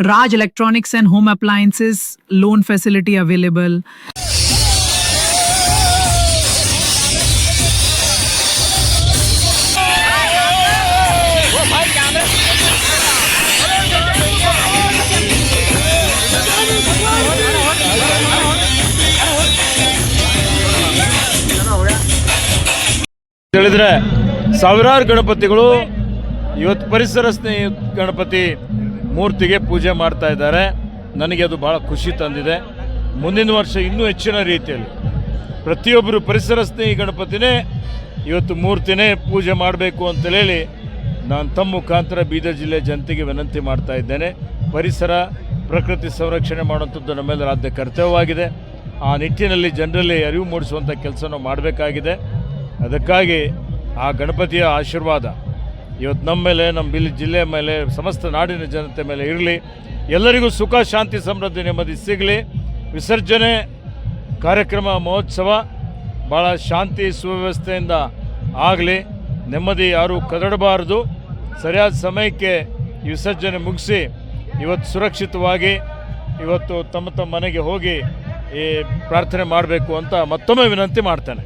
Raj Electronics and Home Appliances loan facility available. ಹೇಳಿದ್ರೆ ಸಾವಿರಾರು ಗಣಪತಿಗಳು ಇವತ್ತು ಪರಿಸರ ಸ್ನೇಹಿ ಗಣಪತಿ ಮೂರ್ತಿಗೆ ಪೂಜೆ ಮಾಡ್ತಾ ಇದ್ದಾರೆ. ನನಗೆ ಅದು ಭಾಳ ಖುಷಿ ತಂದಿದೆ. ಮುಂದಿನ ವರ್ಷ ಇನ್ನೂ ಹೆಚ್ಚಿನ ರೀತಿಯಲ್ಲಿ ಪ್ರತಿಯೊಬ್ಬರು ಪರಿಸರ ಸ್ನೇಹಿ ಗಣಪತಿನೇ ಇವತ್ತು ಮೂರ್ತಿನೇ ಪೂಜೆ ಮಾಡಬೇಕು ಅಂತೇಳಿ ನಾನು ತಮ್ಮ ಮುಖಾಂತರ ಬೀದರ್ ಜಿಲ್ಲೆ ಜನತೆಗೆ ವಿನಂತಿ ಮಾಡ್ತಾ ಇದ್ದೇನೆ. ಪರಿಸರ ಪ್ರಕೃತಿ ಸಂರಕ್ಷಣೆ ಮಾಡುವಂಥದ್ದು ನಮ್ಮೆಲ್ಲರ ಆದ್ಯ ಕರ್ತವ್ಯವಾಗಿದೆ. ಆ ನಿಟ್ಟಿನಲ್ಲಿ ಜನರಲ್ಲಿ ಅರಿವು ಮೂಡಿಸುವಂಥ ಕೆಲಸ ನಾವು ಮಾಡಬೇಕಾಗಿದೆ. ಅದಕ್ಕಾಗಿ ಆ ಗಣಪತಿಯ ಆಶೀರ್ವಾದ ಇವತ್ತು ನಮ್ಮ ಮೇಲೆ, ನಮ್ಮ ಬೀದರ್ ಜಿಲ್ಲೆಯ ಮೇಲೆ, ಸಮಸ್ತ ನಾಡಿನ ಜನತೆ ಮೇಲೆ ಇರಲಿ. ಎಲ್ಲರಿಗೂ ಸುಖ, ಶಾಂತಿ, ಸಮೃದ್ಧಿ, ನೆಮ್ಮದಿ ಸಿಗಲಿ. ವಿಸರ್ಜನೆ ಕಾರ್ಯಕ್ರಮ ಮಹೋತ್ಸವ ಭಾಳ ಶಾಂತಿ ಸುವ್ಯವಸ್ಥೆಯಿಂದ ಆಗಲಿ. ನೆಮ್ಮದಿ ಯಾರೂ ಕದಡಬಾರದು. ಸರಿಯಾದ ಸಮಯಕ್ಕೆ ಈ ವಿಸರ್ಜನೆ ಮುಗಿಸಿ ಇವತ್ತು ಸುರಕ್ಷಿತವಾಗಿ ಇವತ್ತು ತಮ್ಮ ತಮ್ಮ ಮನೆಗೆ ಹೋಗಿ ಈ ಪ್ರಾರ್ಥನೆ ಮಾಡಬೇಕು ಅಂತ ಮತ್ತೊಮ್ಮೆ ವಿನಂತಿ ಮಾಡ್ತೇನೆ.